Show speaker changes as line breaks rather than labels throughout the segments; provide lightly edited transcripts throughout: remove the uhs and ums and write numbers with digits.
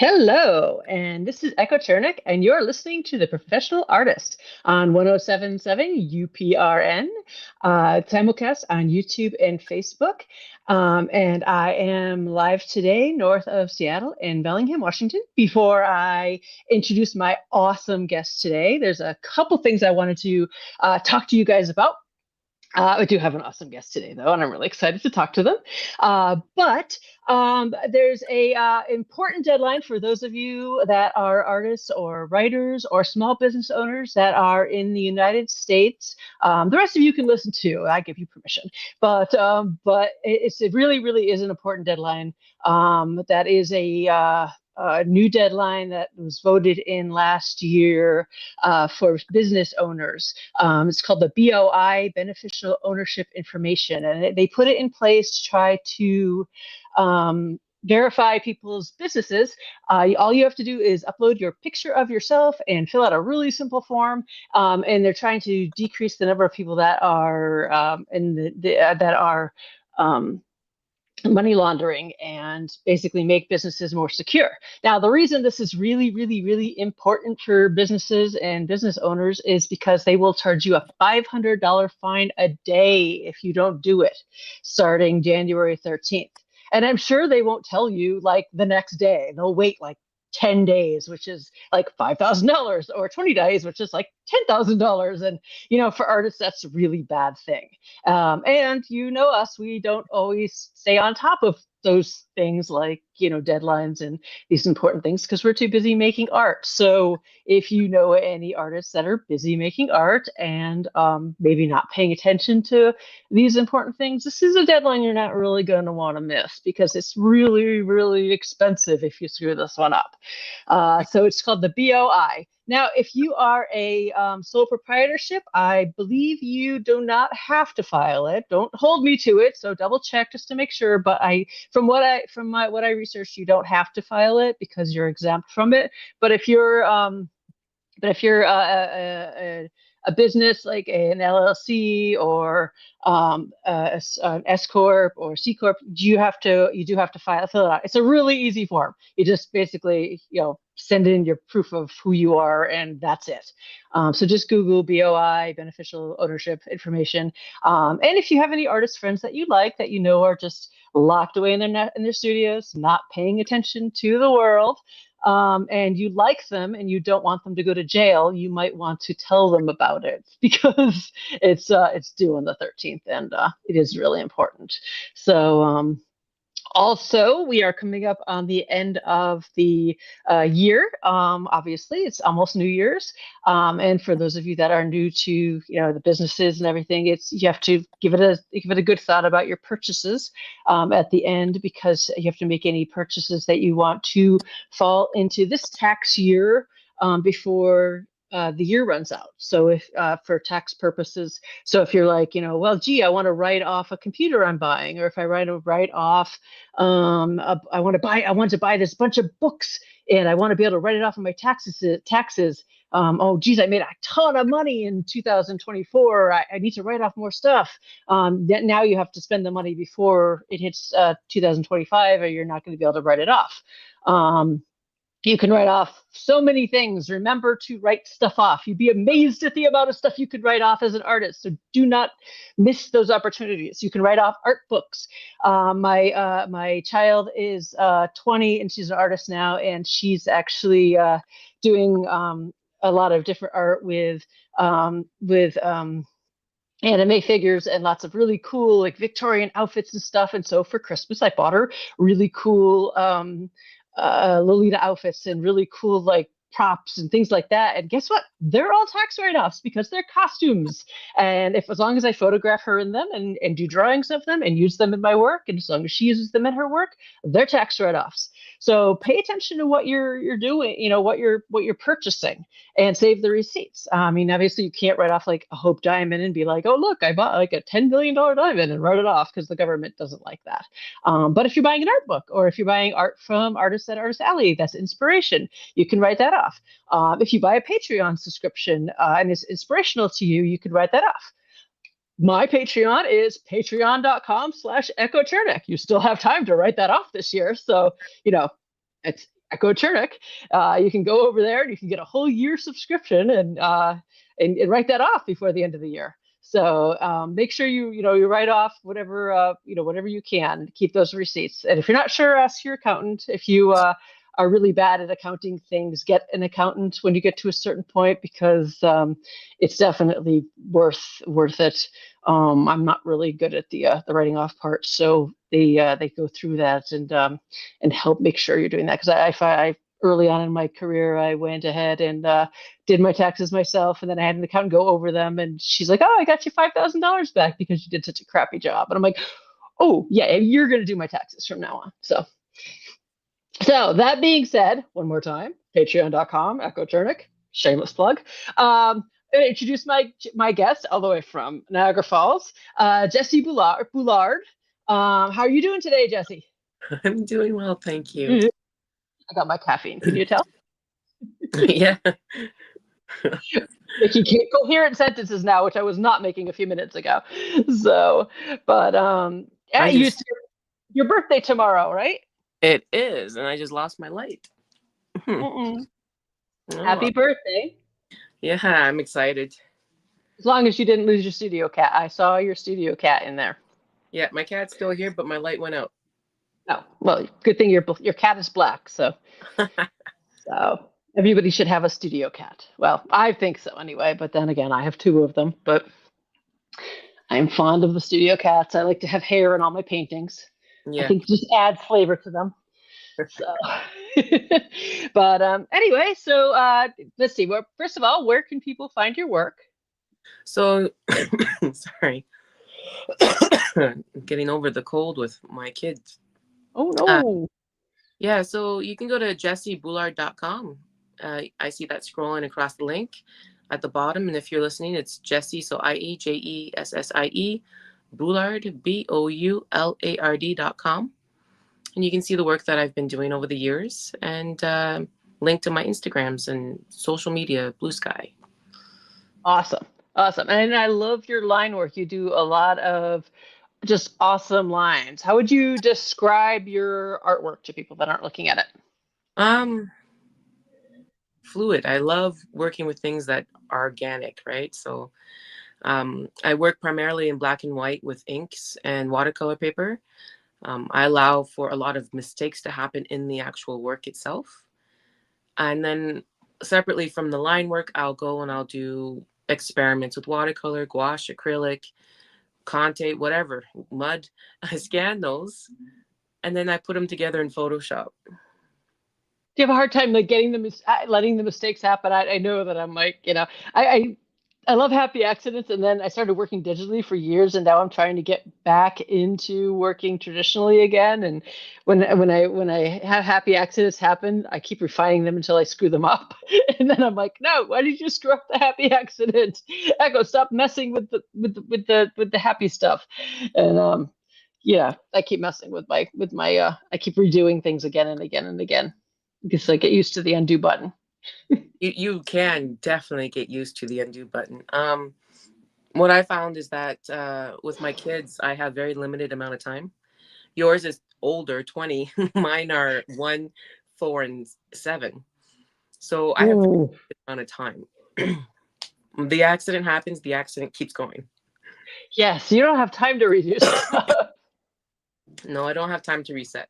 Hello, and this is Echo Chernick, and you're listening to The Professional Artist on 1077 UPRN, simulcast on YouTube and Facebook. And I am live today north of Seattle in Bellingham, Washington. Before I introduce my awesome guest today, there's a couple things I wanted to talk to you guys about. I do have an awesome guest today, though, and I'm really excited to talk to them. But there's a important deadline for those of you that are artists or writers or small business owners that are in the United States. The rest of you can listen too. I give you permission. It really, really is an important deadline. That is a new deadline that was voted in last year for business owners. It's called the BOI, Beneficial Ownership Information, and they put it in place to try to verify people's businesses. All you have to do is upload your picture of yourself and fill out a really simple form. And they're trying to decrease the number of people that are money laundering and basically make businesses more secure. Now, the reason this is really, really, really important for businesses and business owners is because they will charge you a $500 fine a day if you don't do it, starting January 13th. And I'm sure they won't tell you like the next day. They'll wait like 10 days, which is like $5,000, or 20 days, which is like $10,000. And, for artists, that's a really bad thing. And us, we don't always stay on top of those things like, deadlines and these important things because we're too busy making art. So if you know any artists that are busy making art and maybe not paying attention to these important things, this is a deadline you're not really going to want to miss because it's really, really expensive if you screw this one up. So it's called the BOI. Now, if you are a sole proprietorship, I believe you do not have to file it. Don't hold me to it. So double check just to make sure. But from what I researched, you don't have to file it because you're exempt from it. But if you're a business like an LLC or an S corp or C corp, you do have to fill it out. It's a really easy form. You just basically send in your proof of who you are, and that's it. So just Google BOI, Beneficial Ownership Information. And if you have any artist friends that you like that are just locked away in their studios, not paying attention to the world, and you like them and you don't want them to go to jail, you might want to tell them about it because it's due on the 13th, and it is really important. So also, we are coming up on the end of the year. Obviously, it's almost New Year's. And for those of you that are new to the businesses and everything, you have to give it a good thought about your purchases at the end, because you have to make any purchases that you want to fall into this tax year before the year runs out. So if for tax purposes, so if you're like, well, gee, I want to write off a computer I'm buying, or if I write off, I want to buy this bunch of books and I want to be able to write it off on my taxes. Oh, geez, I made a ton of money in 2024. I need to write off more stuff. Now you have to spend the money before it hits 2025, or you're not going to be able to write it off. You can write off so many things. Remember to write stuff off. You'd be amazed at the amount of stuff you could write off as an artist. So do not miss those opportunities. You can write off art books. My child is 20 and she's an artist now, and she's actually doing a lot of different art with anime figures and lots of really cool like Victorian outfits and stuff. And so for Christmas, I bought her really cool Lolita outfits and really cool like props and things like that. And guess what? They're all tax write-offs because they're costumes. And as long as I photograph her in them and do drawings of them and use them in my work, and as long as she uses them in her work, they're tax write-offs. So pay attention to what you're doing, what you're purchasing, and save the receipts. I mean, obviously you can't write off like a Hope diamond and be like, oh, look, I bought like a $10 million diamond and write it off, because the government doesn't like that. But if you're buying an art book, or if you're buying art from artists at Artist Alley, that's inspiration, you can write that off. If you buy a Patreon subscription and it's inspirational to you, you could write that off. My Patreon is patreon.com/Echo Chernick. You still have time to write that off this year. So, Echo Chernick, you can go over there and you can get a whole year subscription and write that off before the end of the year. So make sure you write off whatever whatever you can. Keep those receipts. And if you're not sure, ask your accountant. If you are really bad at accounting things, get an accountant when you get to a certain point, because it's definitely worth it. I'm not really good at the writing off part, so they go through that and help make sure you're doing that. Because I early on in my career, I went ahead and did my taxes myself, and then I had an accountant go over them, and she's like, "Oh, I got you $5,000 back because you did such a crappy job." And I'm like, "Oh yeah, you're gonna do my taxes from now on." So that being said, one more time, patreon.com, Echo Chernick, shameless plug. Introduce my guest all the way from Niagara Falls, Jessie Boulard. How are you doing today, Jessie?
I'm doing well, thank you.
I got my caffeine. Can you tell?
Yeah.
Making coherent sentences now, which I was not making a few minutes ago. So, but your birthday tomorrow, right?
It is, and I just lost my light.
Oh. Happy birthday.
Yeah, I'm excited.
As long as you didn't lose your studio cat. I saw your studio cat in there.
Yeah, my cat's still here, but my light went out.
Oh, well, good thing your cat is black, so everybody should have a studio cat. Well, I think so anyway, but then again, I have 2 of them, but I'm fond of the studio cats. I like to have hair in all my paintings. Yeah. I think it just adds flavor to them. So, but anyway, so let's see. Well, first of all, where can people find your work?
So, sorry, getting over the cold with my kids.
Oh no.
Yeah, so you can go to jessiebullard.com. I see that scrolling across the link at the bottom, and if you're listening, it's Jessie, so IEJESSIE, Boulard, BOULARD.com. And you can see the work that I've been doing over the years, and link to my Instagrams and social media, Blue Sky.
Awesome. And I love your line work. You do a lot of just awesome lines. How would you describe your artwork to people that aren't looking at it?
Fluid. I love working with things that are organic, right? So I work primarily in black and white with inks and watercolor paper. I allow for a lot of mistakes to happen in the actual work itself. And then separately from the line work, I'll go and I'll do experiments with watercolor, gouache, acrylic, Conte, whatever, mud. I scan those and then I put them together in Photoshop.
Do you have a hard time like letting the mistakes happen? I know that I'm like, I love happy accidents, and then I started working digitally for years, and now I'm trying to get back into working traditionally again. And when I have happy accidents happen, I keep refining them until I screw them up, and then I'm like, no, why did you screw up the happy accident? Echo, stop messing with the happy stuff. And I keep messing with my I keep redoing things again and again and again because I get used to the undo button.
You can definitely get used to the undo button. What I found is that with my kids, I have very limited amount of time. Yours is older, 20. Mine are 1, 4, and 7. So I have a limited amount of time. The accident happens, the accident keeps going.
Yes, you don't have time to reduce.
No, I don't have time to reset.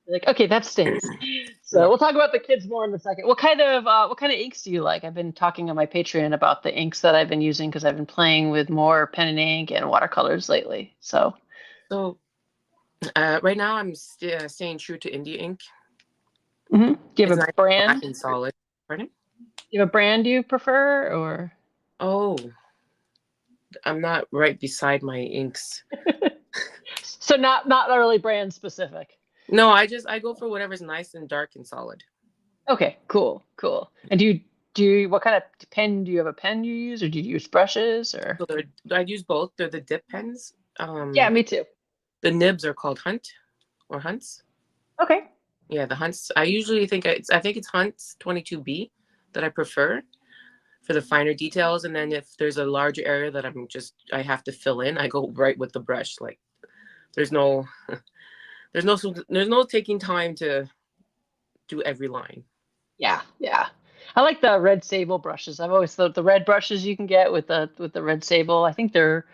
Like, okay, that stinks. So we'll talk about the kids more in a second. What kind of inks do you like? I've been talking on my Patreon about the inks that I've been using because I've been playing with more pen and ink and watercolors lately. So
right now I'm staying true to India ink.
Mm-hmm. Do you have a brand?
Black and solid. Pardon?
Do you have a brand you prefer, or?
Oh, I'm not right beside my inks.
So not really brand specific.
No, I go for whatever's nice and dark and solid.
Okay, cool. And do you what kind of pen do you have? A pen you use, or do you use brushes, or?
So I use both. They're the dip pens.
Yeah, me too.
The nibs are called Hunt or Hunts.
Okay.
Yeah, the Hunts. I usually think it's Hunts 22B that I prefer for the finer details, and then if there's a larger area that I have to fill in, I go right with the brush. Like there's no taking time to do every line.
Yeah, yeah. I like the red sable brushes. I've always thought the red brushes you can get with the red sable. I think they're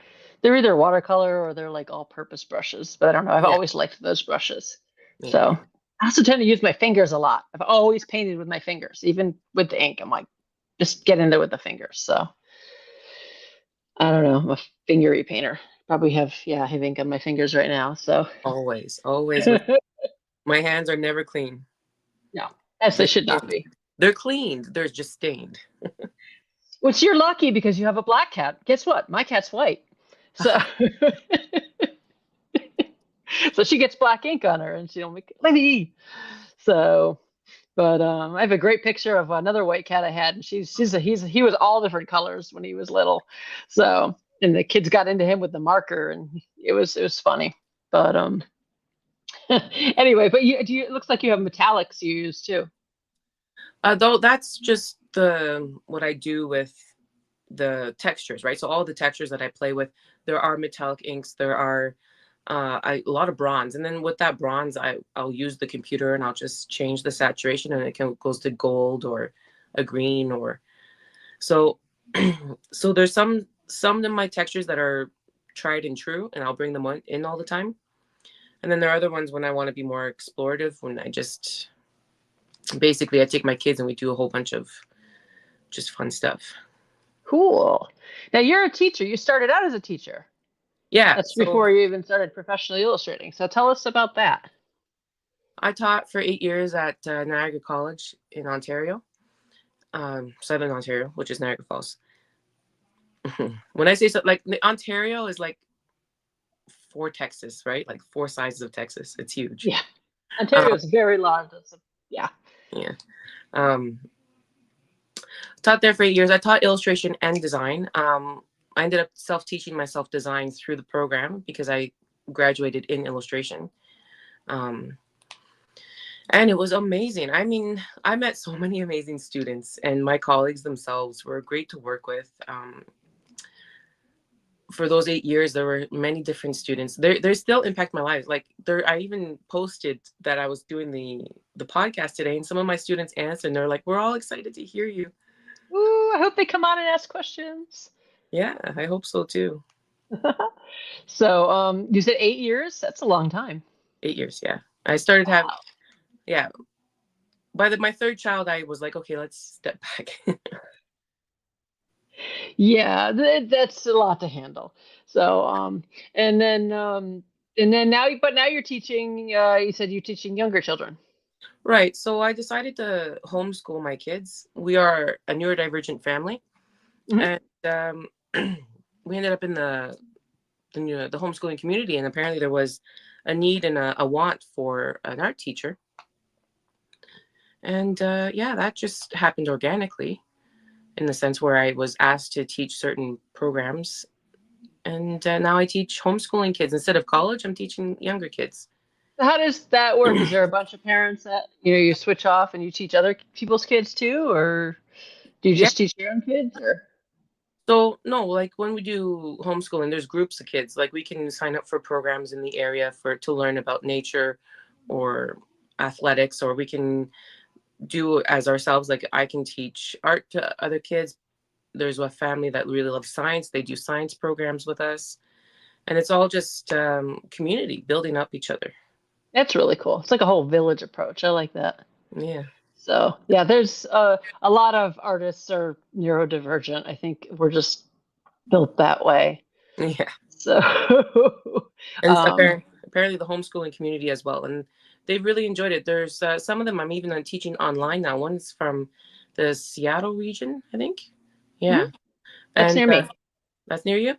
either watercolor or they're like all-purpose brushes. But I don't know. I've
Yeah,
always liked those brushes.
yeah.
So I also tend to use my fingers a lot. I've always painted with my fingers, even with the ink. I'm like, just get in there with the fingers. So I don't know. I'm a fingery painter. Probably have I have ink on my fingers right now. So
Always, always with my hands are never clean.
no, as they
They're
should not
stained.
be.
They're cleaned. They're just stained.
Which you're lucky because you have a black cat. Guess what? My cat's white. So so she gets black ink on her and she don't make Lady. So but I have a great picture of another white cat I had, and he was all different colors when he was little. So and the kids got into him with the marker, and it was funny. But anyway, but it looks like you have metallics you use too.
Though that's just what I do with the textures, right? So all the textures that I play with, there are metallic inks, there are a lot of bronze, and then with that bronze, I'll use the computer and I'll just change the saturation, and goes to gold or a green or so. So there's some of my textures that are tried and true, and I'll bring them in all the time. And then there are other ones when I want to be more explorative, when I just basically I take my kids and we do a whole bunch of just fun stuff.
Cool. Now you're a teacher. You started out as a teacher.
Yeah.
That's
So
before you even started professionally illustrating. So tell us about that.
I taught for 8 years at Niagara College in Ontario, Southern Ontario, which is Niagara Falls. When I say so, like Ontario is like for Texas, right? Like 4 sizes of Texas. It's huge.
Yeah. Ontario is very large. Yeah.
Yeah. Um, Taught there for 8 years. I taught illustration and design. I ended up self-teaching myself design through the program because I graduated in illustration. And it was amazing. I mean, I met so many amazing students, and my colleagues themselves were great to work with. For those 8 years, there were many different students. They still impact my life. Like I even posted that I was doing the podcast today, and some of my students answered, and they're like, "We're all excited to hear you."
Ooh, I hope they come on and ask questions.
Yeah, I hope so too.
So, you said 8 years? That's a long time.
8 years, yeah. I started having,
Wow.
yeah. By my third child, I was like, okay, let's step back.
Yeah, that's a lot to handle. So, and then now you're teaching. You said you're teaching younger children.
Right. So I decided to homeschool my kids. We are a neurodivergent family,
Mhm.
and we ended up in the homeschooling community, and apparently there was a need and a want for an art teacher. And yeah, that just happened organically in the sense where I was asked to teach certain programs. And now I teach homeschooling kids. Instead of college, I'm teaching younger kids.
So how does that work? Is there a bunch of parents that you switch off and you teach other people's kids too, or do you
Yeah.
just teach your own kids? Or
So no, like when we do homeschooling, there's groups of kids. Like we can sign up for programs in the area to learn about nature or athletics, or we can do as ourselves. Like I can teach art to other kids. There's a family that really loves science. They do science programs with us, and it's all just community building up each other.
that's really cool. It's like a whole village approach. I like that.
Yeah.
So yeah, there's a lot of artists are neurodivergent. I think we're just built that way.
Yeah.
So
And
um,
apparently the homeschooling community as well, and they've really enjoyed it. There's some of them I'm even teaching online now. One's from the Seattle region, I think. Yeah.
mhm, that's
And
near me.
that's near you.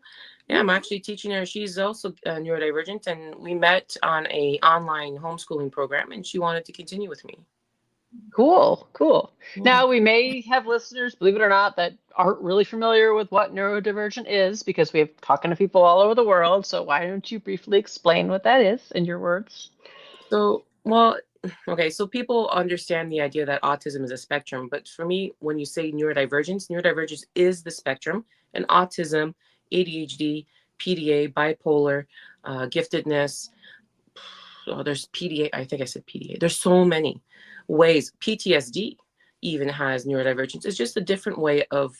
Yeah, I'm actually teaching her. She's also neurodivergent, and we met on a online homeschooling program, and she wanted to continue with me.
Cool, cool.
Yeah.
Now we may have listeners, believe it or not, that aren't really familiar with what neurodivergent is because we have talking to people all over the world. So why don't you briefly explain what that is in your words?
So, well, okay, so people understand the idea that autism is a spectrum, but for me, when you say neurodivergence is the spectrum, and autism, ADHD, PDA, bipolar, giftedness, oh, there's PDA. I think I said PDA. There's so many ways. PTSD even has neurodivergence. It's just a different way of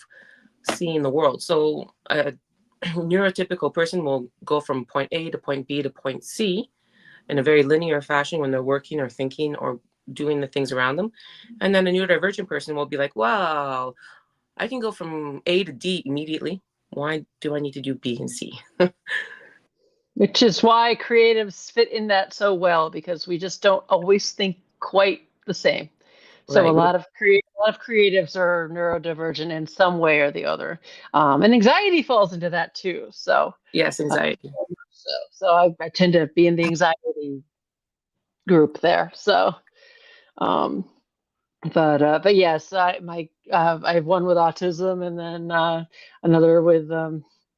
seeing the world. So a neurotypical person will go from point A to point B to point C in a very linear fashion when they're working or thinking or doing the things around them. And then a neurodivergent person will be like, wow, I can go from A to D immediately. Why do I need to do B and C?
Which is why creatives fit in that so well, because we just don't always think quite the same. So
Right.
a lot of creatives are neurodivergent in some way or the other, and anxiety falls into that too. So
Yes, anxiety.
I tend to be in the anxiety group there. So, but yes, I have one with autism, and then another with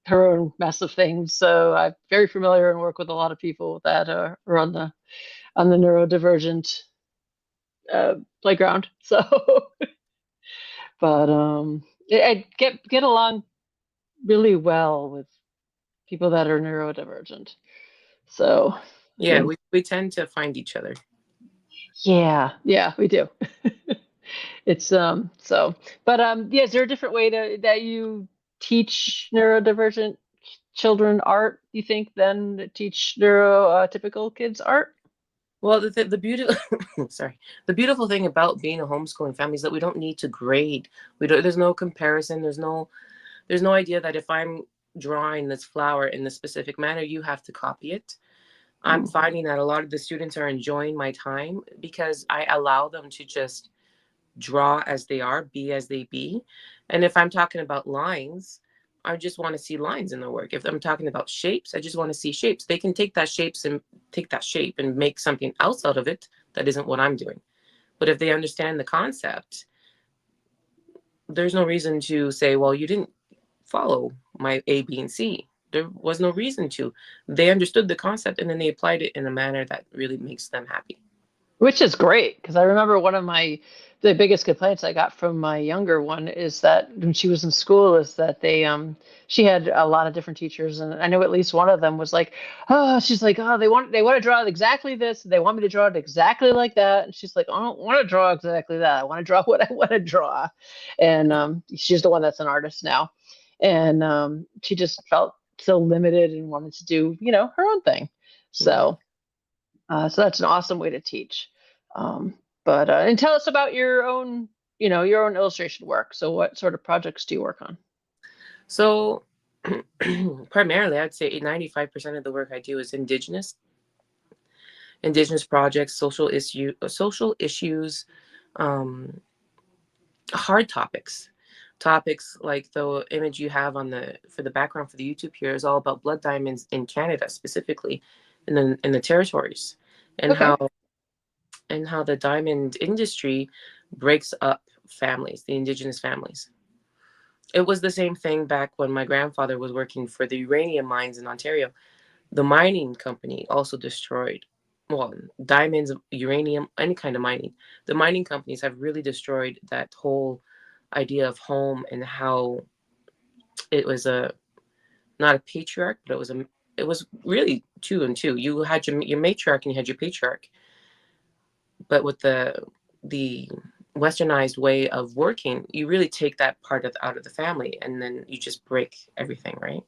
her own mess of things. So I'm very familiar and work with a lot of people that are on the neurodivergent playground. So, but I get along really well with people that are neurodivergent. So
Yeah, we tend to find each other.
yeah, we do. It's so, but yeah, is there a different way that you teach neurodivergent children art, you think, than teach neurotypical kids art?
Well, the beautiful sorry, the beautiful thing about being a homeschooling family is that we don't need to grade. We don't. There's no comparison. There's no idea that if I'm drawing this flower in this specific manner, you have to copy it. I'm finding that a lot of the students are enjoying my time because I allow them to just draw as they are, be as they be. And if I'm talking about lines, I just want to see lines in their work. If I'm talking about shapes, I just want to see shapes. They can take that shape and make something else out of it that isn't what I'm doing. But if they understand the concept, there's no reason to say, well, you didn't follow my A, B, and C. There was no reason to. They understood the concept and then they applied it in a manner that really makes them happy.
Which is great, because I remember one of the biggest complaints I got from my younger one is that when she was in school is that she had a lot of different teachers, and I know at least one of them was like, oh, she's like, oh, they want to draw exactly this, they want me to draw it exactly like that, and she's like, I don't want to draw exactly that, I want to draw what I want to draw. And she's the one that's an artist now, and she just felt so limited and wanted to do her own thing. So so that's an awesome way to teach. But and tell us about your own illustration work. So what sort of projects do you work on?
So primarily, I'd say 95% of the work I do is Indigenous projects, social issues, hard topics like the image you have for the background for the YouTube here is all about blood diamonds in Canada, specifically in the territories, and how the diamond industry breaks up families, the Indigenous families. It was the same thing back when my grandfather was working for the uranium mines in Ontario. The mining company also destroyed, well, diamonds, uranium, any kind of mining. The mining companies have really destroyed that whole idea of home and how it was not a patriarch, but it was really two and two. You had your matriarch and you had your patriarch. But with the westernized way of working, you really take that part out of the family, and then you just break everything, right?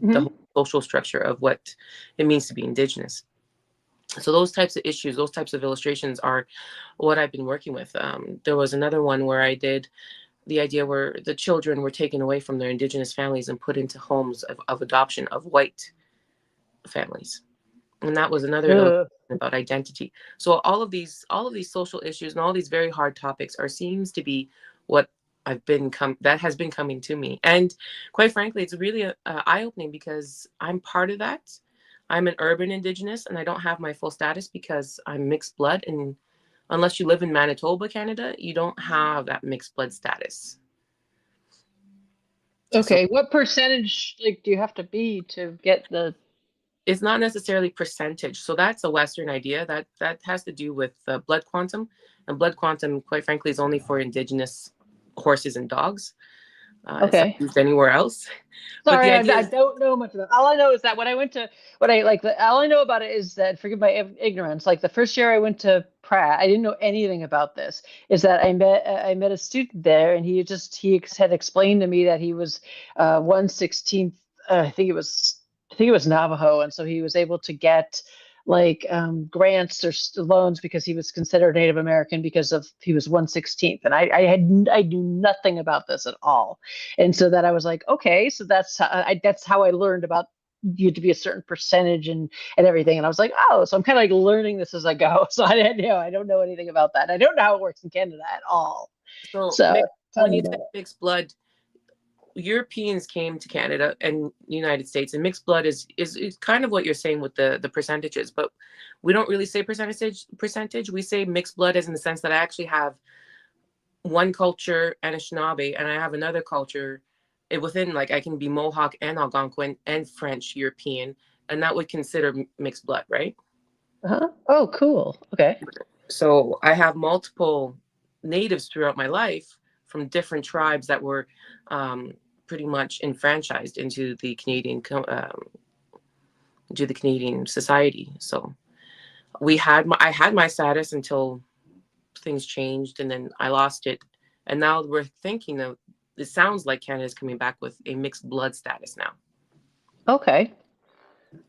Mm-hmm. The whole social structure of what it means to be Indigenous. So those types of issues, those types of illustrations are what I've been working with. There was another one where I did the idea where the children were taken away from their Indigenous families and put into homes of adoption of white families. And that was another about identity. So all of these social issues and all these very hard topics seems to be what that has been coming to me. And quite frankly, it's really eye-opening because I'm part of that. I'm an urban Indigenous and I don't have my full status because I'm mixed blood. And unless you live in Manitoba, Canada, you don't have that mixed blood status.
Okay. So, what percentage do you have to be to get the...
It's not necessarily percentage. So that's a Western idea that has to do with blood quantum. And blood quantum, quite frankly, is only for Indigenous horses and dogs. It's not
Okay.
used anywhere else. But the
Sorry,
idea
I
is,
don't know much about. All I know is that when I went to what I like, all I know about it is that, forgive my ignorance. Like the first year I went to Pratt, I didn't know anything about this. Is that I met a student there, and he had explained to me that he was 1/16. I think it was Navajo, and so he was able to get like grants or loans because he was considered Native American because of he was 1/16. And I knew nothing about this at all. And so that I was like, okay, so that's how I learned about you to be a certain percentage and everything. And I was like, oh, so I'm kind of like learning this as I go. So I didn't know, I don't know anything about that. I don't know how it works in Canada at all.
so
So tell
when
me
you
about
say
it.
mixed blood, Europeans came to Canada and United States, and mixed blood is kind of what you're saying with the percentages, but we don't really say percentage. We say mixed blood as in the sense that I actually have one culture, Anishinaabe, and I have another culture within, like I can be Mohawk and Algonquin and French European, and that would consider mixed blood, right?
Uh-huh. Oh, cool. Okay.
So I have multiple natives throughout my life from different tribes that were um, pretty much enfranchised into the Canadian society. So I had my status until things changed, and then I lost it. And now we're thinking of, it sounds like Canada's coming back with a mixed blood status now.
Okay.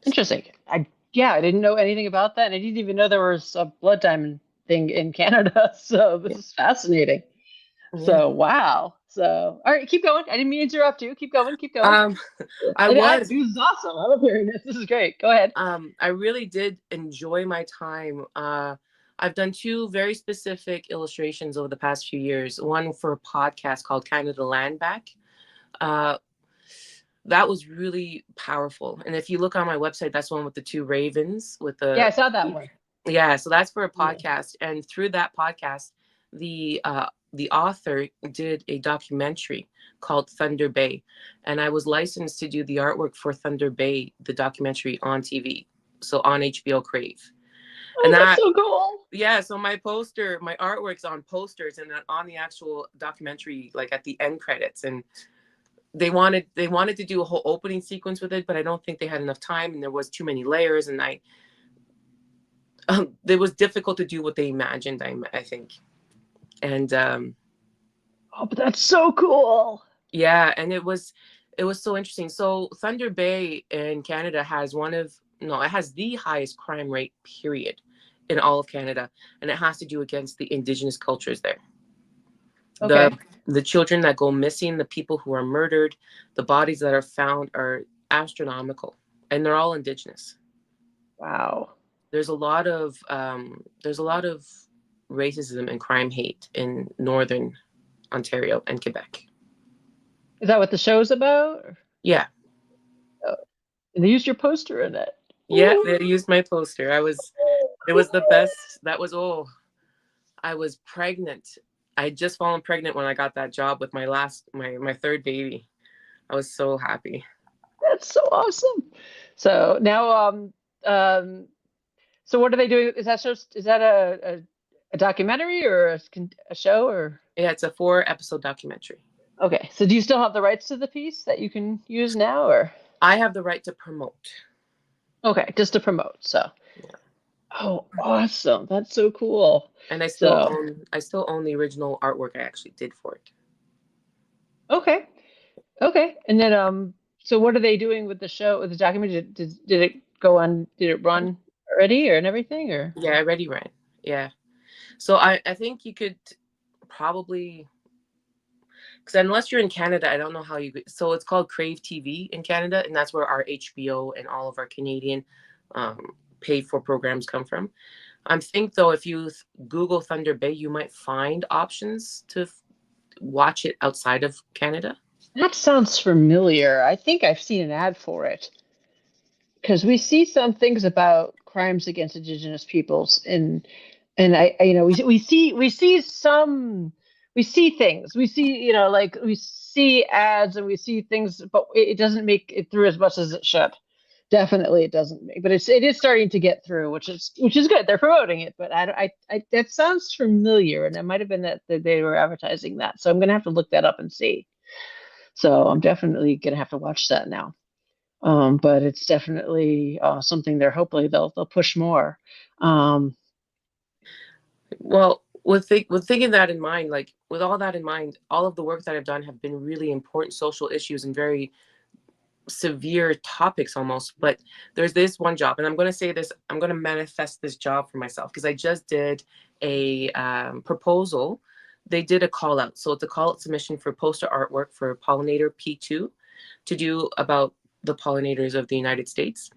Interesting. I didn't know anything about that, and I didn't even know there was a blood diamond thing in Canada. So this
Yeah.
is fascinating.
Yeah.
So wow. So all right, keep going. I didn't mean to interrupt you. Keep going. Keep going.
Um, I
This
was
is awesome. I love hearing this. This is great. Go ahead.
I really did enjoy my time. I've done two very specific illustrations over the past few years. One for a podcast called Canada Land Back. Uh, that was really powerful. And if you look on my website, that's one with the two ravens with
Yeah,
the
I saw that one.
yeah. So that's for a
Yeah.
podcast, and through that podcast, the author did a documentary called Thunder Bay, and I was licensed to do the artwork for Thunder Bay, the documentary on TV, so on HBO Crave.
Oh,
And
that's
that,
so cool.
yeah, so my artwork's on posters and then on the actual documentary, like at the end credits. And they wanted to do a whole opening sequence with it, but I don't think they had enough time, and there was too many layers, and it was difficult to do what they imagined, I think. And
Oh, but that's so cool.
yeah, and it was so interesting. So Thunder Bay in Canada has one of no, it has the highest crime rate period in all of Canada, and it has to do against the Indigenous cultures there. The
Okay.
the children that go missing, the people who are murdered, the bodies that are found are astronomical, and they're all Indigenous.
Wow.
There's a lot of racism and crime hate in northern Ontario and Quebec.
Is that what the show's about?
Yeah.
Oh, and they used your poster in it.
Yeah,
Ooh.
they used my poster. It was the best. I was pregnant. I had just fallen pregnant when I got that job with my third baby. I was so happy.
That's so awesome. So now, um, so what are they doing? Is that a documentary or a show or?
Yeah, it's a 4 episode documentary.
Okay. So do you still have the rights to the piece that you can use now or?
I have the right to promote.
Okay, just to promote. So,
Yeah.
oh, awesome. That's so cool.
And
So,
I still own the original artwork I actually did for it.
okay. Okay. And then, so what are they doing with the show, with the documentary? Did it go on, did it run already or and everything or?
Yeah, I already ran. Yeah. So I think you could probably, because unless you're in Canada, I don't know how so it's called Crave TV in Canada, and that's where our HBO and all of our Canadian paid for programs come from. I think though, if you Google Thunder Bay, you might find options to watch it outside of Canada.
That sounds familiar. I think I've seen an ad for it because we see some things about crimes against Indigenous peoples and we see things. We see, like we see ads and we see things, but it doesn't make it through as much as it should. Definitely, it doesn't make, but it is starting to get through, which is good. They're promoting it, but that sounds familiar, and it might have been that they were advertising that. So I'm gonna have to look that up and see. So I'm definitely going to have to watch that now. But it's definitely something there. Hopefully they'll push more.
Well, with thinking that in mind, like with all that in mind, all of the work that I've done have been really important social issues and very severe topics almost. But there's this one job, and I'm going to say this, I'm going to manifest this job for myself because I just did a proposal. They did a call out. So it's a call out submission for poster artwork for Pollinator P2 to do about the pollinators of the United States.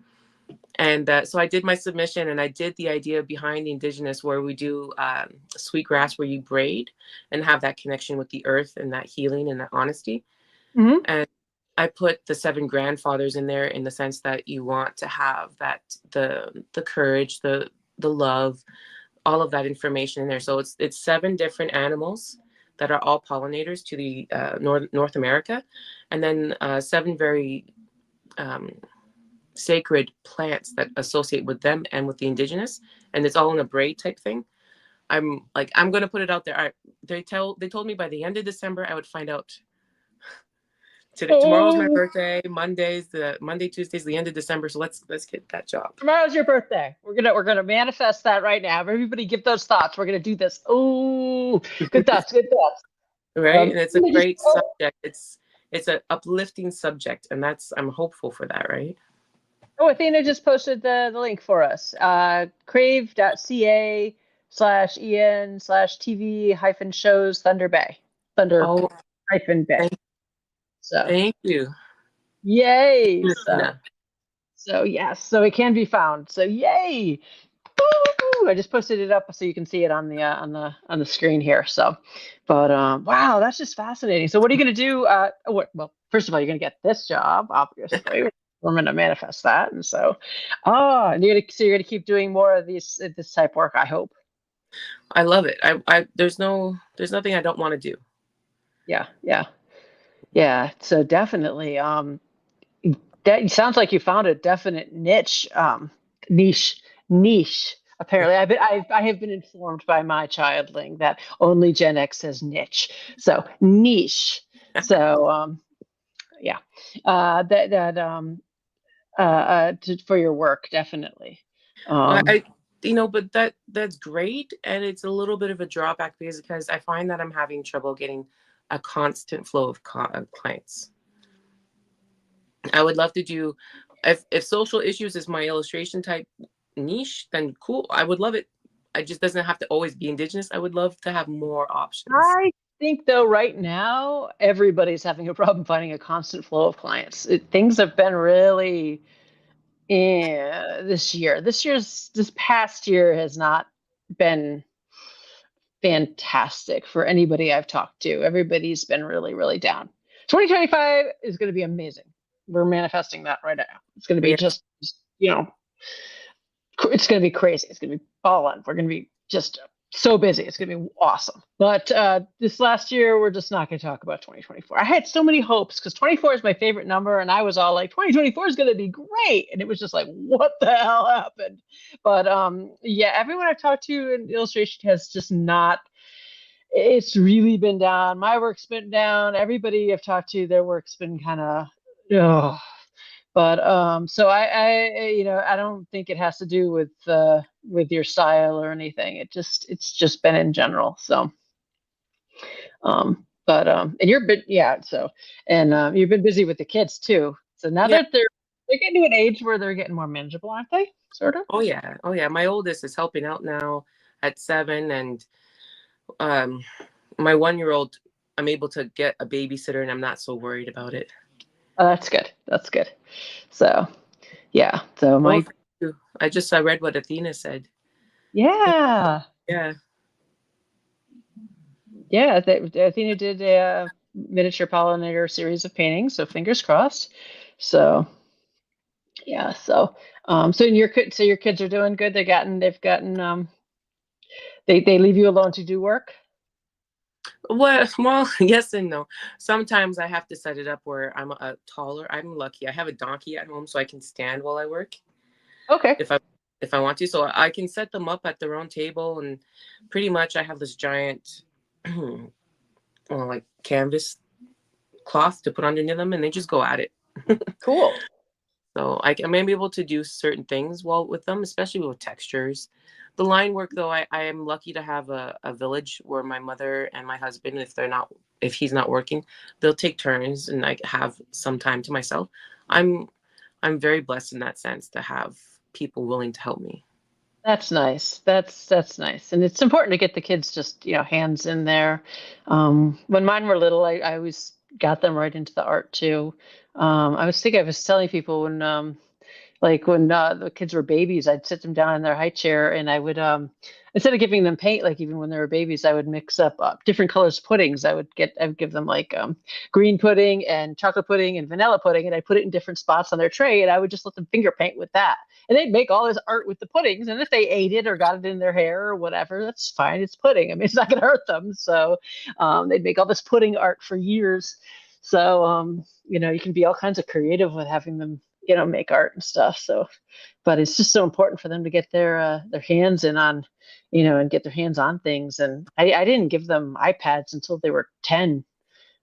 And so I did my submission, and I did the idea behind the Indigenous, where we do sweetgrass, where you braid and have that connection with the earth and that healing and that honesty.
Mm-hmm.
And I put the 7 grandfathers in there in the sense that you want to have that the courage, the love, all of that information in there. So it's 7 different animals that are all pollinators to the North America, and then 7 very sacred plants that associate with them and with the Indigenous, and it's all in a braid type thing. I'm going to put it out there. They told me by the end of December I would find out. Tomorrow's my birthday. Monday, Tuesday's the end of December. So let's get that job.
Tomorrow's your birthday. We're gonna manifest that right now. Everybody, give those thoughts. We're gonna do this. Oh, good thoughts. Good thoughts.
Right, and it's a great subject. It's an uplifting subject, and I'm hopeful for that. Right.
Oh, Athena just posted the link for us. crave.ca/en/tv-shows Thunder Bay. Thunder-Bay. So
thank you.
Yay. So yes, so it can be found. So yay. Woo! I just posted it up so you can see it on the screen here. So, but wow, that's just fascinating. So what are you going to do? Well, first of all, you're going to get this job, obviously. We're going to manifest that, and so, and you're going to keep doing more of this type work, I hope.
I love it. There's nothing I don't want to do.
Yeah. So definitely, that sounds like you found a definite niche. Apparently, I have been informed by my childling that only Gen X says niche. So niche. So yeah, for your work, definitely.
But that's great, and it's a little bit of a drawback because I find that I'm having trouble getting a constant flow of clients. I would love to do, if social issues is my illustration type niche, then cool. I would love it. It just doesn't have to always be Indigenous. I would love to have more options.
I think though right now everybody's having a problem finding a constant flow of clients. Things have been really this year. This past year has not been fantastic for anybody I've talked to. Everybody's been really, really down. 2025 is going to be amazing. We're manifesting that right now. It's going to be just, it's going to be crazy. It's going to be all on. We're going to be just so busy. It's going to be awesome. But this last year, we're just not going to talk about 2024. I had so many hopes because 24 is my favorite number. And I was all like, 2024 is going to be great. And it was just like, what the hell happened? But yeah, everyone I've talked to in illustration has just not, it's really been down. My work's been down. Everybody I've talked to, their work's been kind of, but so I don't think it has to do with your style or anything. It's just been in general. So, and you've been you've been busy with the kids too. So now that they're getting to an age where they're getting more manageable, aren't they? Sort of.
Oh yeah. My oldest is helping out now at 7, and my 1-year-old, I'm able to get a babysitter, and I'm not so worried about it.
Oh, that's good. So, yeah. So
I read what Athena said.
Yeah.
Yeah.
Athena did a miniature pollinator series of paintings. So fingers crossed. So, yeah. So, so your kids are doing good. They've gotten they leave you alone to do work.
Well, yes and no. Sometimes I have to set it up where I'm I'm lucky. I have a donkey at home, so I can stand while I work.
Okay.
If I want to, so I can set them up at their own table, and pretty much I have this giant, like canvas cloth to put underneath them, and they just go at it.
Cool.
So I may be able to do certain things well with them, especially with textures. The line work, though, I am lucky to have a village where my mother and my husband, if he's not working, they'll take turns and I have some time to myself. I'm very blessed in that sense to have people willing to help me.
That's nice. That's nice. And it's important to get the kids just, hands in there. When mine were little, I always got them right into the art too. I was telling people when the kids were babies, I'd sit them down in their high chair and I would instead of giving them paint, like even when they were babies, I would mix up different colors puddings. I'd give them like green pudding and chocolate pudding and vanilla pudding, and I put it in different spots on their tray, and I would just let them finger paint with that. And they'd make all this art with the puddings, and if they ate it or got it in their hair or whatever, that's fine. It's pudding. I mean, it's not going to hurt them. So they'd make all this pudding art for years. So you can be all kinds of creative with having them make art and stuff. So, but it's just so important for them to get their hands in on, and get their hands on things. And I didn't give them iPads until they were 10.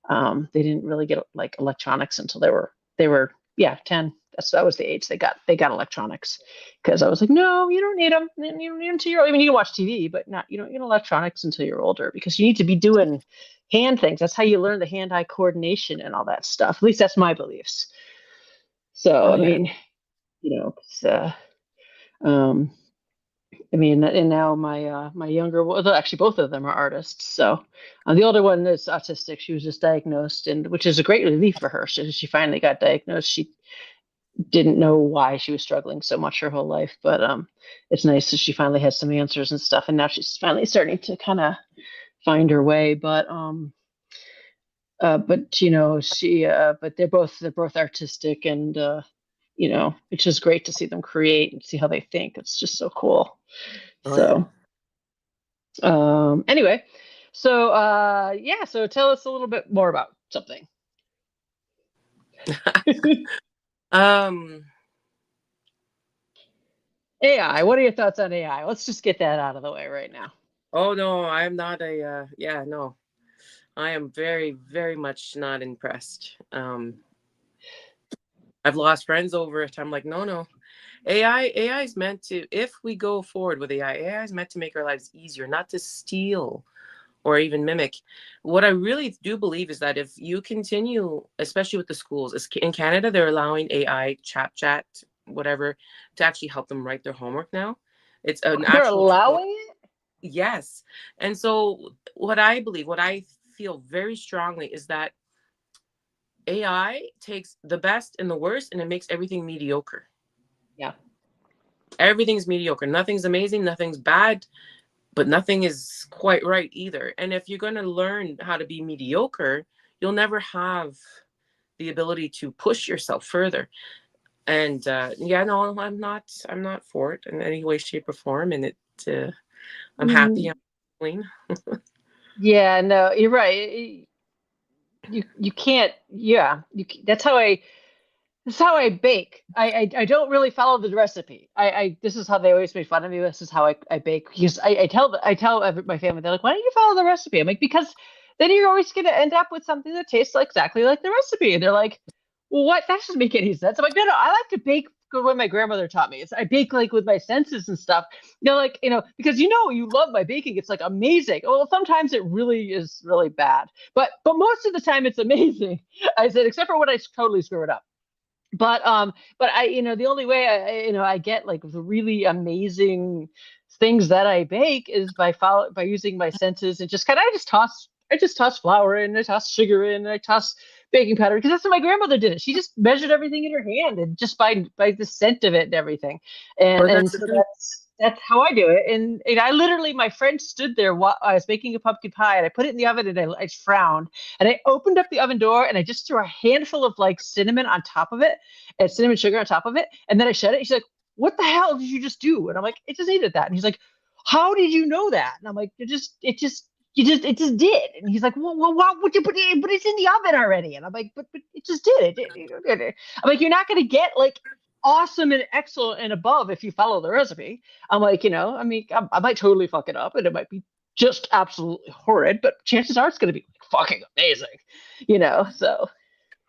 They didn't really get like electronics until they were 10. That was the age they got electronics, because I was like, no, you don't need them. You don't need them until I mean, you can watch TV, but you don't get electronics until you're older, because you need to be doing hand things. That's how you learn the hand-eye coordination and all that stuff. At least that's my beliefs. So,
Oh,
I
yeah.
mean, and now my younger, well, actually both of them are artists. So, the older one is autistic. She was just diagnosed, and which is a great relief for her. She finally got diagnosed. She didn't know why she was struggling so much her whole life, but it's nice that she finally has some answers and stuff, and now she's finally starting to kind of find her way. But but they're both artistic, and it's just great to see them create and see how they think. It's just so cool.
Oh, yeah.
So anyway, so tell us a little bit more about something. AI, what are your thoughts on AI? Let's just get that out of the way right now.
Oh, no, I'm not no. I am very, very much not impressed. I've lost friends over it. I'm like, no. AI is meant to, if we go forward with AI is meant to make our lives easier, not to steal or even mimic. What I really do believe is that if you continue, especially with the schools, in Canada, they're allowing AI, chat, whatever, to actually help them write their homework now. It's an
They're
actual
allowing it?
Yes. And so what I feel very strongly is that AI takes the best and the worst and it makes everything mediocre.
Yeah.
Everything's mediocre. Nothing's amazing, nothing's bad, but nothing is quite right either. And if you're going to learn how to be mediocre, you'll never have the ability to push yourself further. And no, I'm not for it in any way, shape, or form. And I'm happy I'm clean.
Yeah, no, you're right. You can't. Yeah, that's how I bake. I don't really follow the recipe. This is how they always make fun of me. This is how I bake, because I tell my family, they're like, why don't you follow the recipe? I'm like, because then you're always going to end up with something that tastes like exactly like the recipe. And they're like, well, what? That doesn't make any sense. I'm like, no, I like to bake the way my grandmother taught me. I bake like with my senses and stuff. Because you love my baking. It's like amazing. Well, sometimes it really is really bad, but most of the time it's amazing. I said, except for when I totally screw it up. But I, the only way I get like the really amazing things that I bake is by using my senses, and I just toss flour in, I toss sugar in, I toss baking powder, because that's how my grandmother did it. She just measured everything in her hand, and just by the scent of it and everything. And so that's how I do it. And I literally, my friend stood there while I was making a pumpkin pie, and I put it in the oven, and I frowned, and I opened up the oven door, and I just threw a handful of like cinnamon on top of it, and cinnamon sugar on top of it, and then I shut it. She's like, "What the hell did you just do?" And I'm like, "It just needed that." And he's like, "How did you know that?" And I'm like, it just did." And he's like, "Well, why would you put it? But it's in the oven already." And I'm like, "But it just did it." I'm like, "You're not going to get like awesome and excellent and above if you follow the recipe." I'm like, I mean, I might totally fuck it up, and it might be just absolutely horrid, but chances are it's going to be fucking amazing, you know? So,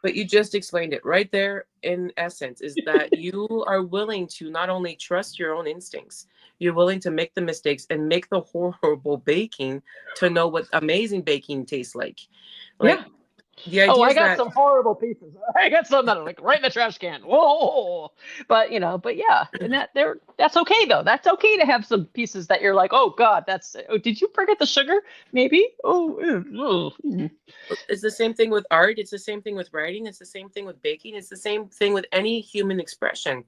But you just explained it right there in essence, is that you are willing to not only trust your own instincts, you're willing to make the mistakes and make the horrible baking to know what amazing baking tastes like.
yeah.
Like the
Oh,
idea
I
is
got
that,
some horrible pieces. I got some that are like right in the trash can. Whoa! But you know, but yeah, and that's okay though. That's okay to have some pieces that you're like, oh God, that's. Oh, did you forget the sugar? Maybe. Oh,
it's the same thing with art, it's the same thing with writing, it's the same thing with baking, it's the same thing with any human expression.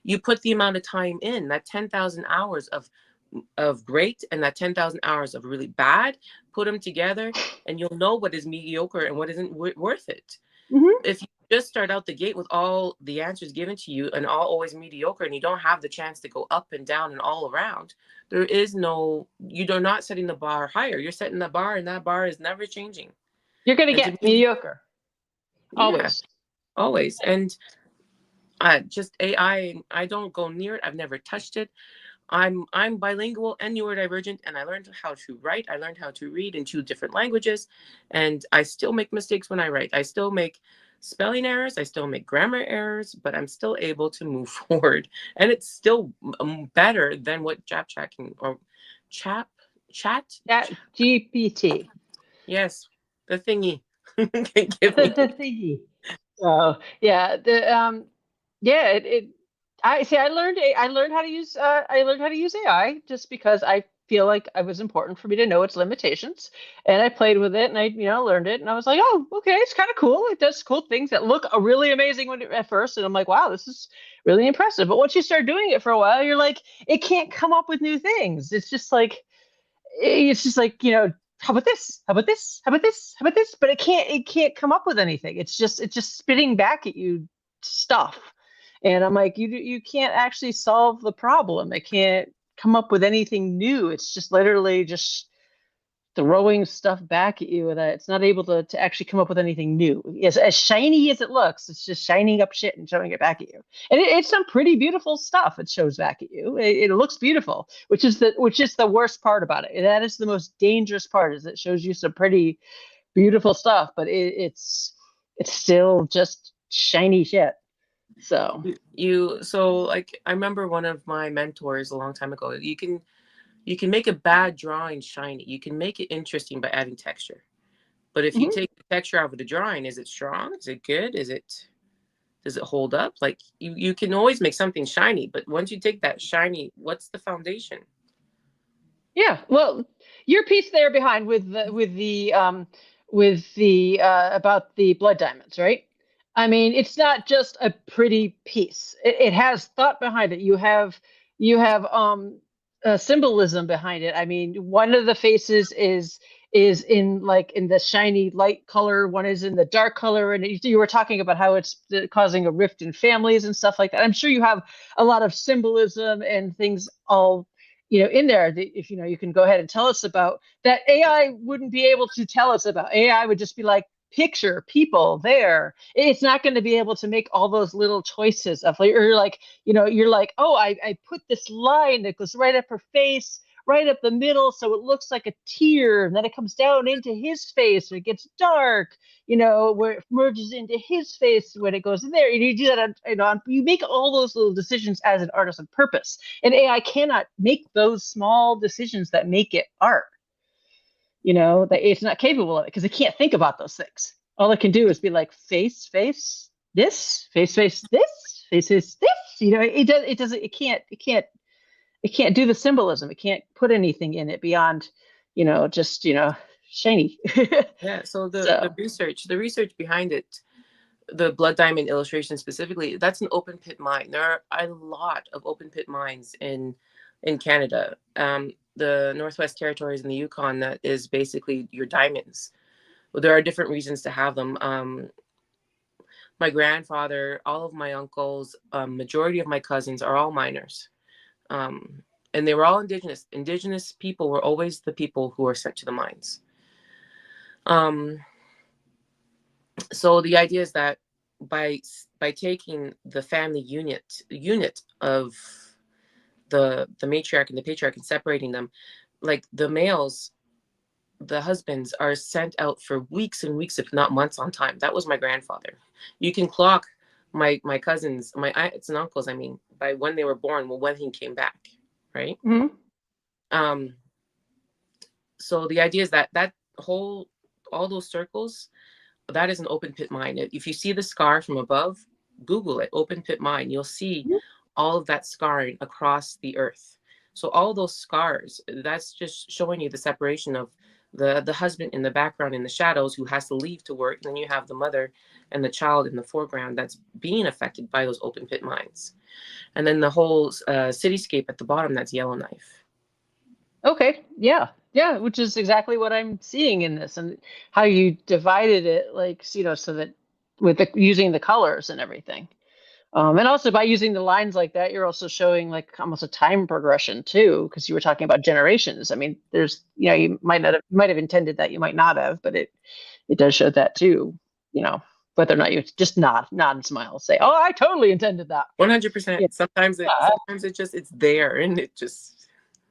You put the amount of time in, that 10,000 hours of great and that 10,000 hours of really bad, put them together and you'll know what is mediocre and what isn't worth it.
mm-hmm.
If you just start out the gate with all the answers given to you and all always mediocre, and you don't have the chance to go up and down and all around, there is no, you're not setting the bar higher, you're setting the bar, and that bar is never changing.
You're gonna
And to
get
me,
mediocre
yeah,
always.
always. And just AI, I don't go near it. I've never touched it. I'm bilingual and neurodivergent, and I learned how to write. I learned how to read in 2 different languages, and I still make mistakes when I write. I still make spelling errors. I still make grammar errors, but I'm still able to move forward, and it's still better than what Chat can, or Chap Chat.
That GPT.
Yes, the thingy can give me.
The thingy. So yeah, yeah, I see. I learned how to use. I learned how to use AI just because I feel like it was important for me to know its limitations, and I played with it, and I, learned it, and I was like, oh, okay, it's kind of cool. It does cool things that look really amazing at first, and I'm like, wow, this is really impressive. But once you start doing it for a while, you're like, it can't come up with new things. It's just like, how about this? How about this? How about this? How about this? But it can't come up with anything. It's just spitting back at you stuff. And I'm like, you can't actually solve the problem. It can't come up with anything new. It's just literally just throwing stuff back at you, and it's not able to actually come up with anything new. As shiny as it looks, it's just shining up shit and showing it back at you. And it's some pretty beautiful stuff it shows back at you. It looks beautiful, which is the worst part about it. That is the most dangerous part, is it shows you some pretty beautiful stuff, but it's still just shiny shit. So
So like, I remember one of my mentors a long time ago, you can make a bad drawing shiny. You can make it interesting by adding texture. But if you
mhm.
take the texture out of the drawing, is it strong? Is it good? Does it hold up? Like, you can always make something shiny, but once you take that shiny, what's the foundation?
Yeah, well, your piece there behind with the about the blood diamonds, right? I mean, it's not just a pretty piece. It has thought behind it. You have symbolism behind it. I mean, one of the faces is in the shiny light color. One is in the dark color, and you were talking about how it's causing a rift in families and stuff like that. I'm sure you have a lot of symbolism and things all in there that if you can go ahead and tell us about that. AI wouldn't be able to tell us about. AI would just be like, picture people there. It's not going to be able to make all those little choices of like, or you're like, oh, I put this line that goes right up her face, right up the middle, so it looks like a tear, and then it comes down into his face and it gets dark, where it merges into his face when it goes in there. And you do that you make all those little decisions as an artist on purpose, and AI cannot make those small decisions that make it art. That it's not capable of it because it can't think about those things. All it can do is be like, face this, face this, face this. It can't do the symbolism. It can't put anything in it beyond just shiny.
Yeah. So the
So
research behind it, the blood diamond illustration specifically, that's an open pit mine. There are a lot of open pit mines in Canada. The Northwest Territories and the Yukon, that is basically your diamonds. Well, there are different reasons to have them. My grandfather, all of my uncles, majority of my cousins are all miners. And they were all indigenous. Indigenous people were always the people who were sent to the mines. So the idea is that by taking the family unit of the matriarch and the patriarch and separating them, like the males the husbands are sent out for weeks and weeks, if not months on time. That was my grandfather. You can clock my cousins, my aunts and uncles, I mean, by when they were born, well, when he came back, right?
Mm-hmm.
So the idea is that all those circles, that is an open pit mine. If you see the scar from above, Google it, open pit mine. You'll see all of that scarring across the earth. So all those scars, that's just showing you the separation of the husband in the background in the shadows who has to leave to work. And then you have the mother and the child in the foreground that's being affected by those open pit mines. And then the whole cityscape at the bottom, that's Yellowknife.
Okay. Yeah. Yeah. Which is exactly what I'm seeing in this, and how you divided it, like, so that with using the colors and everything. And also by using the lines like that, you're also showing like almost a time progression too, because you were talking about generations. I mean, there's, you might have intended that, you might not have, but it does show that too, whether or not you just nod and smile, say, "Oh, I totally intended that."
100%.
Yeah.
Sometimes it's there, and it just.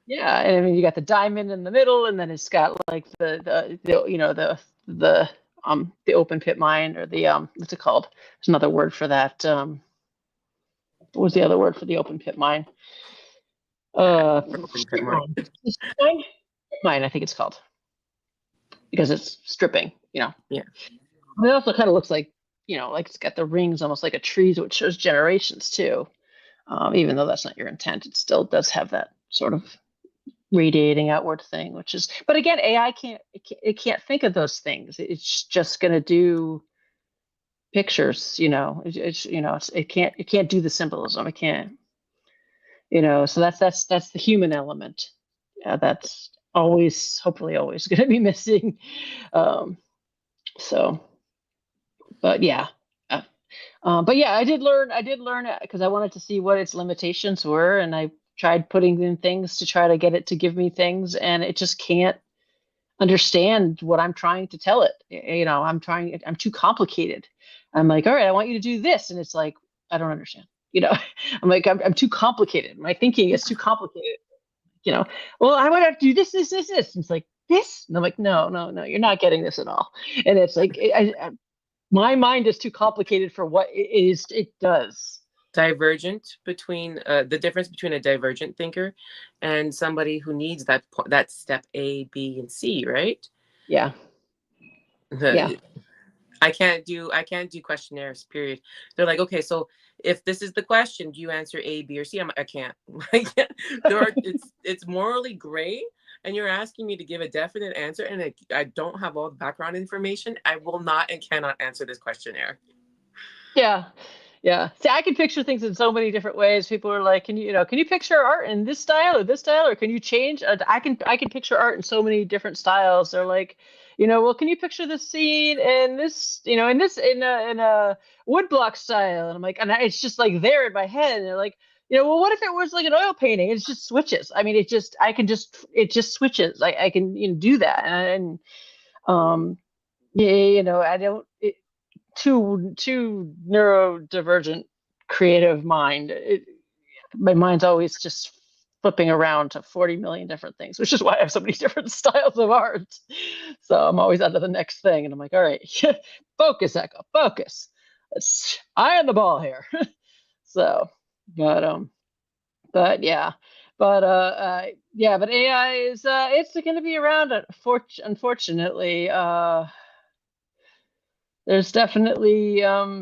Yeah, and I mean, you got the diamond in the middle, and then it's got like the open pit mine, or the what's it called? There's another word for that. What was the other word for the open pit mine?
Open pit mine.
Mine, I think it's called, because it's stripping.
Yeah.
It also kind of looks like, like it's got the rings, almost like a tree, which shows generations too. Even though that's not your intent, it still does have that sort of radiating outward thing, which is, but again, AI can't think of those things. It's just going to do pictures, it can't do the symbolism. It can't, so that's the human element. That's hopefully always going to be missing. So, but yeah. But yeah, I did learn it because I wanted to see what its limitations were, and I tried putting in things to try to get it to give me things, and it just can't understand what I'm trying to tell it. I'm too complicated. I'm like, all right, I want you to do this, and it's like, I don't understand. I'm like, I'm too complicated. My thinking is too complicated. Well, I want to do this. And it's like, this, and I'm like, no, you're not getting this at all. And it's like, my mind is too complicated for what it does.
Divergent between the difference between a divergent thinker and somebody who needs that step A, B, and C, right?
Yeah. Yeah.
I can't do questionnaires, period. They're like, okay, so if this is the question, do you answer A, B, or C? I can't. It's morally gray, and you're asking me to give a definite answer, and I don't have all the background information. I will not and cannot answer this questionnaire.
Yeah. Yeah. See, I can picture things in so many different ways. People are like, can you picture art in this style or this style, or can you change? I can picture art in so many different styles. They're like, well, can you picture this scene in this, in a woodblock style? And I'm like, and it's just like there in my head. And they're like, well, what if it was like an oil painting? It just switches. I mean, it just switches. I can do that. And yeah, I don't. Too neurodivergent creative mind. My mind's always just flipping around to 40 million different things, which is why I have so many different styles of art. So I'm always onto the next thing, and I'm like, all right, focus, Echo, focus. Let's eye on the ball here. So, but yeah. But AI is it's going to be around. Unfortunately, there's definitely a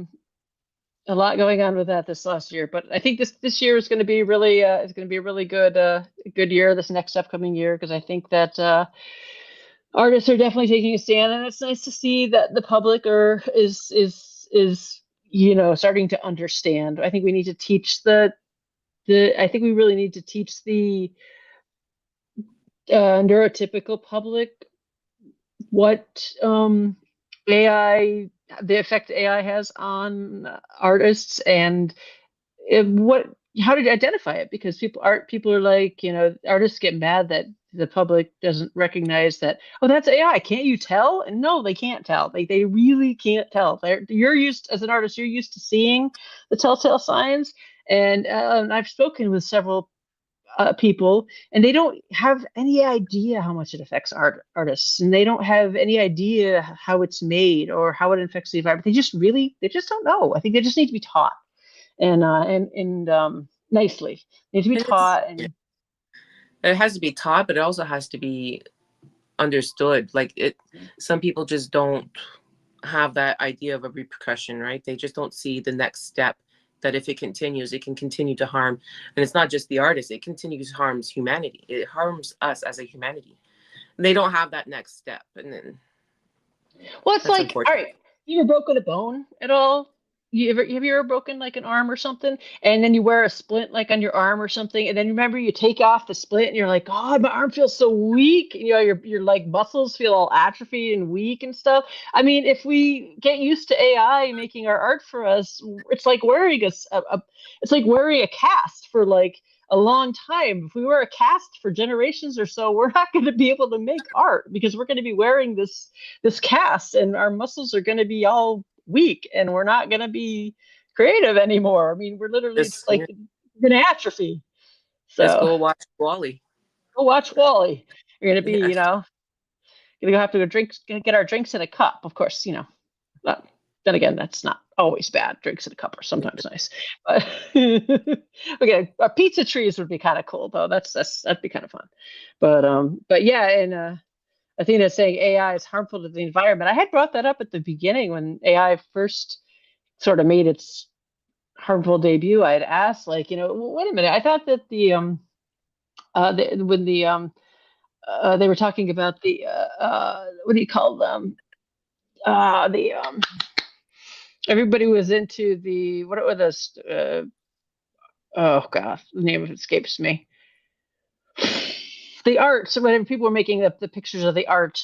lot going on with that this last year, but I think this year is going to be really a really good year, this next upcoming year, because I think that artists are definitely taking a stand, and it's nice to see that the public is starting to understand. I think we need to teach I think we really need to teach the neurotypical public what the effect AI has on artists, and how to identify it, because people are like, artists get mad that the public doesn't recognize that, oh, that's AI, can't you tell? And no, they can't tell. They really can't tell. As an artist, you're used to seeing the telltale signs, and I've spoken with several people, and they don't have any idea how much it affects artists, and they don't have any idea how it's made or how it affects the environment. They just don't know. I think they just need to be taught, and nicely. They need to be
And it's,
taught,
yeah,
and
it has to be taught, but it also has to be understood. Like some people just don't have that idea of a repercussion, right? They just don't see the next step, that if it continues, it can continue to harm. And it's not just the artist, it continues to harms humanity. It harms us as a humanity. And they don't have that next step. And then
well, it's
that's
like, all
unfortunate.
right, you ever broken a bone at all? Have you ever broken like an arm or something, and then you wear a splint like on your arm or something, and then remember you take off the splint and you're like, God, my arm feels so weak. Your like muscles feel all atrophied and weak and stuff. I mean, if we get used to AI making our art for us, it's like wearing it's like wearing a cast for like a long time. If we wear a cast for generations or so, we're not going to be able to make art because we're going to be wearing this cast, and our muscles are going to be all weak, and we're not going to be creative anymore. I mean, we're literally
Just,
like
yeah,
going to atrophy.
just
So
go watch Wally.
go watch Wally. You're going to be,
Yeah.
going to have to go get our drinks in a cup. Of course, then again, that's not always bad. Drinks in a cup are sometimes nice. But okay, our pizza trees would be kind of cool though. That'd be kind of fun. But yeah, and I think that's saying AI is harmful to the environment. I had brought that up at the beginning when AI first sort of made its harmful debut. I had asked, like, wait a minute. I thought that when they were talking about what do you call them? The Everybody was into the what were those? Oh God, the name of it escapes me. The art. So when people were making the pictures of the art,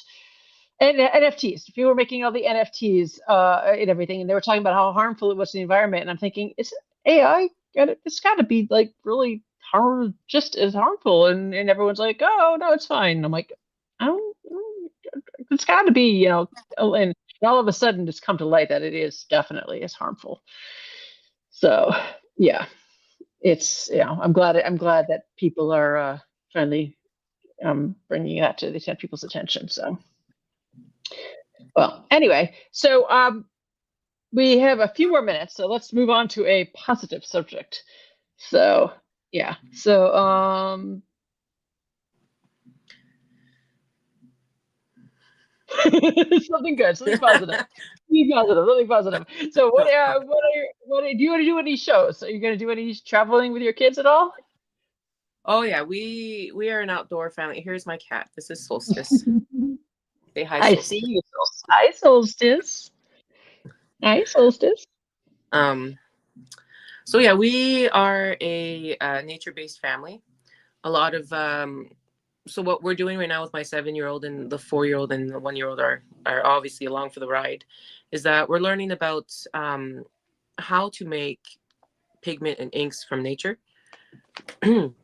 and NFTs. If you were making all the NFTs and everything, and they were talking about how harmful it was to the environment, and I'm thinking, is AI? It's got to be like really just as harmful, and everyone's like, oh no, it's fine. And I'm like, oh, it's got to be, and all of a sudden, it's come to light that it is definitely as harmful. So yeah, it's I'm glad that people are finally bringing that to people's attention. So. Well, anyway, so we have a few more minutes, so let's move on to a positive subject. So, yeah. So, something good, something positive. Something positive. So, do you want to do any shows? Are you going to do any traveling with your kids at all?
Oh yeah, we are an outdoor family. Here's my cat. This is Solstice. Say hi,
I see
Solstice.
you. Hi, Solstice. Hi, Solstice.
Um, so yeah, we are a nature-based family. A lot of so what we're doing right now with my 7-year-old and the 4-year-old and the 1-year-old are obviously along for the ride, is that we're learning about how to make pigment and inks from nature.
Cool.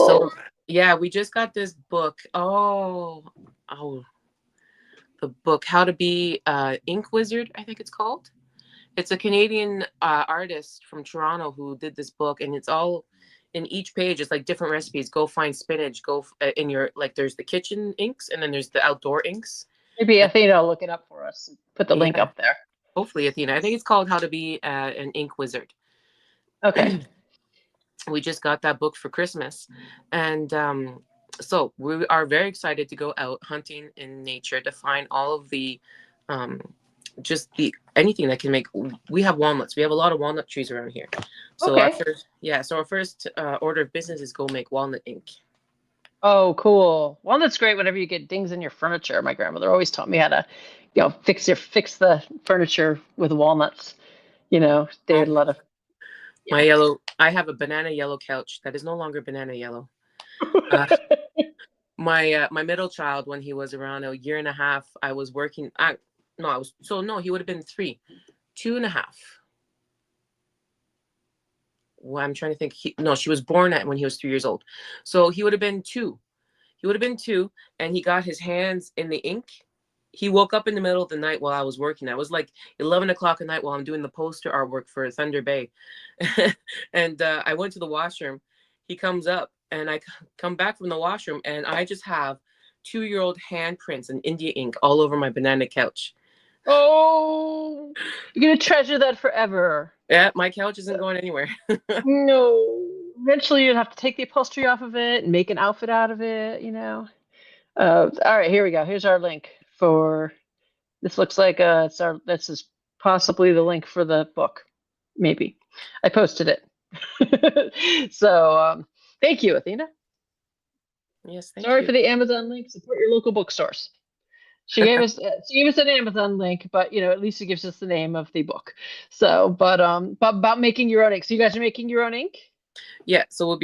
So yeah, we just got this book. Oh, the book How to Be Ink Wizard, I think it's called. It's a Canadian artist from Toronto who did this book, and it's all in each page. It's like different recipes. Go find spinach. Go in your, like, there's the kitchen inks, and then there's the outdoor inks.
Maybe
And,
Athena will look it up for us and put the link
yeah,
up there.
hopefully Athena. I think it's called How to Be an Ink Wizard.
Okay.
We just got that book for Christmas, and so we are very excited to go out hunting in nature to find all of the um, just the anything that can make. We have walnuts. We have a lot of walnut trees around here. So
Okay.
our first order of business is go make walnut ink.
Oh, cool. Walnut's great whenever you get dings in your furniture. My grandmother always taught me how to, fix the furniture with walnuts. They had
Oh,
a lot of,
my
yeah.
yellow. I have a banana yellow couch that is no longer banana yellow. Uh, my middle child, when he was around a year and a half, I was working. No, he would have been 3, 2.5. Well, I'm trying to think. No, she was born when he was 3 years old, so he would have been 2. He would have been 2, and he got his hands in the ink. He woke up in the middle of the night while I was working. I was like 11 o'clock at night while I'm doing the poster artwork for Thunder Bay, and I went to the washroom. He comes up and I come back from the washroom, and I just have 2-year-old handprints and India ink all over my banana couch.
Oh, you're gonna treasure that forever.
Yeah, my couch isn't going anywhere.
No. Eventually, you'd have to take the upholstery off of it and make an outfit out of it, you know. All right, here we go. Here's our link for this. Looks like this is possibly the link for the book. Maybe. I posted it. So thank you, Athena.
Yes, thank
Sorry
you.
for the Amazon link. Support your local bookstores. She gave us an Amazon link, but at least it gives us the name of the book. So, but about making your own ink. So you guys are making your own ink?
Yeah, so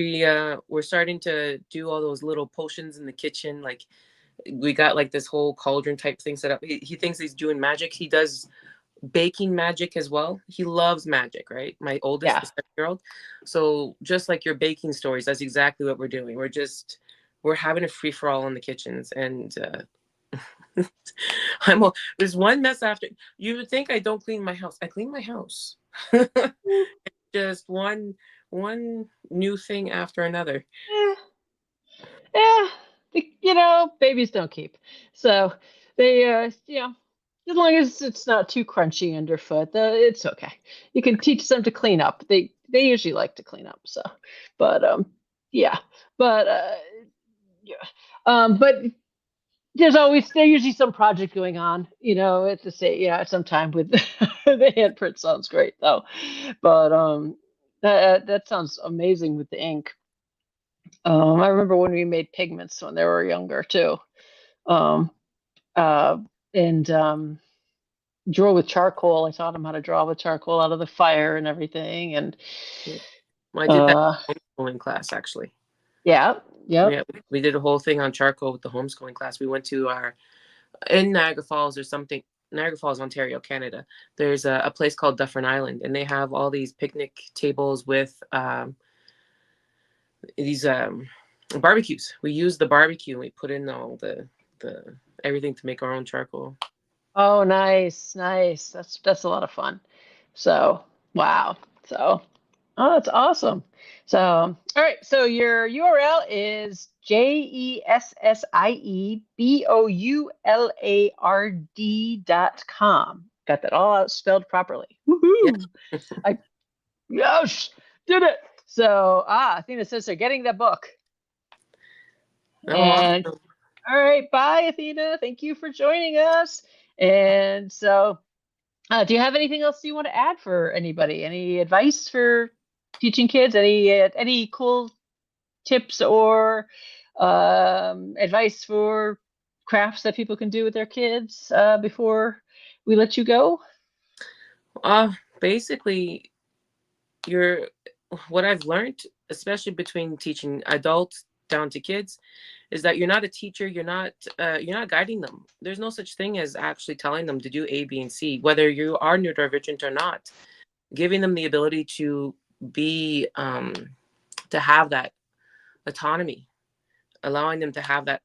we're starting to do all those little potions in the kitchen. Like, we got like this whole cauldron type thing set up. He thinks he's doing magic. He does baking magic as well. He loves magic, right? My oldest,
Yeah.
the 7-year-old. So just like your baking stories, that's exactly what we're doing. We're having a free for all in the kitchens, and there's one mess after. You would think I don't clean my house. I clean my house. Just one new thing after another.
Yeah. Babies don't keep. So they, as long as it's not too crunchy underfoot, it's okay. You can teach them to clean up. They usually like to clean up. So, but yeah, but but there's usually some project going on, at the same, at some time with the handprint sounds great though. But that sounds amazing with the ink. I remember when we made pigments when they were younger too. Um, and draw with charcoal. I taught them how to draw with charcoal out of the fire and everything. And
I did that in homeschooling class, actually.
Yeah.
We did a whole thing on charcoal with the homeschooling class. We went to in Niagara Falls or something. Niagara Falls, Ontario, Canada. There's a place called Dufferin Island, and they have all these picnic tables with these barbecues. We use the barbecue and we put in all the everything to make our own charcoal.
Oh, nice. That's a lot of fun. So, wow. So, oh, that's awesome. So, all right. So your URL is JESSIEBOULARD.com. Got that all out spelled properly. Woohoo! Yeah. Yes, did it. So, Athena says they're getting the book.
Oh,
and
awesome.
All right, bye, Athena. Thank you for joining us. And so, do you have anything else you want to add for anybody? Any advice for teaching kids? Any cool tips or advice for crafts that people can do with their kids before we let you go?
Basically, what I've learned, especially between teaching adults down to kids, is that you're not a teacher. You're not guiding them. There's no such thing as actually telling them to do A, B, and C, whether you are neurodivergent or not. Giving them the ability to be to have that autonomy, allowing them to have that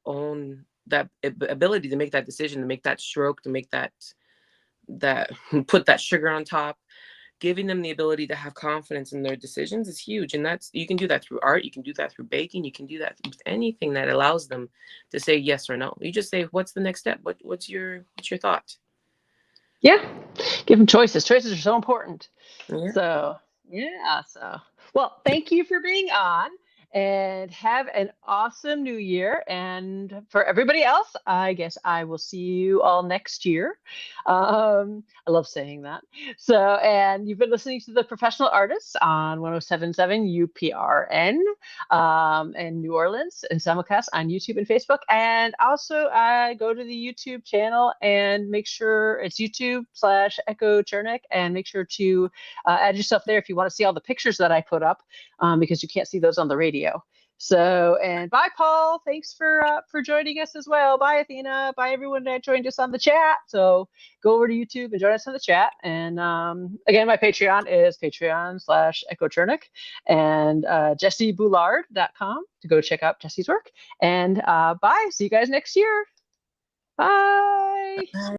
ability to make that decision, to make that stroke, to make that put that sugar on top. Giving them the ability to have confidence in their decisions is huge. And you can do that through art. You can do that through baking. You can do that with anything that allows them to say yes or no. You just say, what's the next step? What's your thought?
Yeah. Give them choices. Choices are so important.
Yeah.
So, well, thank you for being on. And have an awesome new year. And for everybody else, I guess I will see you all next year. I love saying that. So, and you've been listening to The Professional Artists on 107.7 UPRN in New Orleans, and simulcast on YouTube and Facebook. And also, go to the YouTube channel and make sure it's YouTube/Echo Chernick, and make sure to add yourself there if you want to see all the pictures that I put up, because you can't see those on the radio. So, and bye, Paul. Thanks for joining us as well. Bye, Athena. Bye, everyone that joined us on the chat. So go over to YouTube and join us on the chat. And again, my Patreon is patreon.com/Echo Chernick, and JessieBoulard.com to go check out Jessie's work. And bye. See you guys next year. Bye.